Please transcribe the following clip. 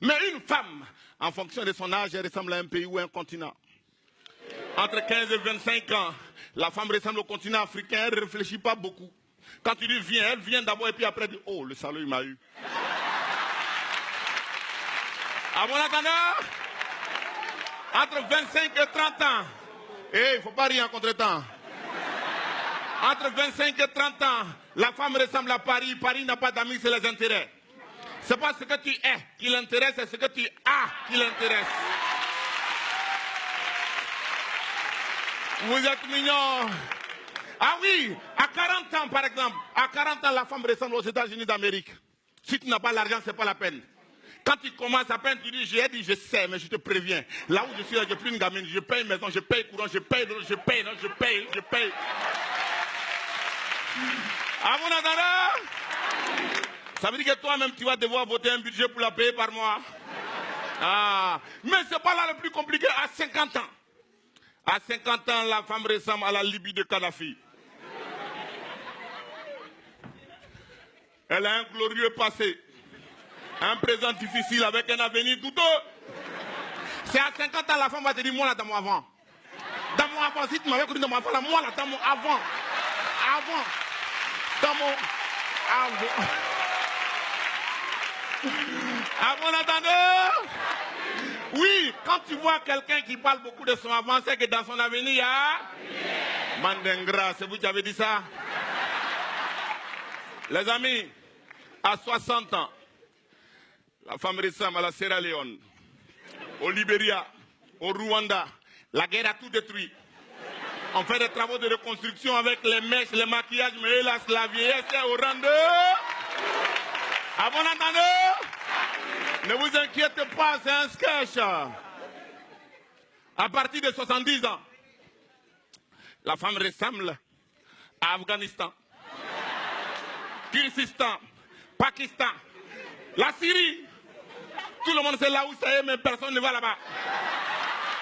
Mais une femme, en fonction de son âge, elle ressemble à un pays ou à un continent. Entre 15 et 25 ans, la femme ressemble au continent africain, elle ne réfléchit pas beaucoup. Quand tu dis viens, elle vient d'abord et puis après elle dit oh, le salaud il m'a eu. À mon entendeur, entre 25 et 30 ans, il ne faut pas rire en contre-temps. Entre 25 et 30 ans, la femme ressemble à Paris. Paris n'a pas d'amis, c'est les intérêts. Ce n'est pas ce que tu es qui l'intéresse, c'est ce que tu as qui l'intéresse. Vous êtes mignons. Ah oui, à 40 ans par exemple, à 40 ans la femme ressemble aux États-Unis d'Amérique. Si tu n'as pas l'argent, ce n'est pas la peine. Quand tu commences à peine, tu dis, je sais, mais je te préviens. Là où je suis, là, je n'ai plus une gamine, je paye maison, je paye courant, je paye. À mon entendeur, ça veut dire que toi-même, tu vas devoir voter un budget pour la payer par mois. Ah, mais ce n'est pas là le plus compliqué, à 50 ans. À 50 ans, la femme ressemble à la Libye de Kadhafi. Elle a un glorieux passé. Un présent difficile avec un avenir douteux. C'est à 50 ans, la femme va te dire, moi là, dans mon avant. Dans mon avant, si tu m'avais connu dans mon avant, là, moi là, dans mon avant. Avant. Dans mon avant. À mon entendeur? Oui, quand tu vois quelqu'un qui parle beaucoup de son avant, c'est que dans son avenir, il y a... Mandengra, c'est vous qui avez dit ça? Les amis, à 60 ans, la femme ressemble à la Sierra Leone, au Libéria, au Rwanda. La guerre a tout détruit. On fait des travaux de reconstruction avec les mèches, les maquillages, mais hélas, la vieillesse est au rang de... À bon entendeur, ne vous inquiétez pas, c'est un sketch. À partir de 70 ans, la femme ressemble à Afghanistan, Kyrgyzstan, Pakistan, la Syrie. Tout le monde sait là où ça est, mais personne ne va là-bas.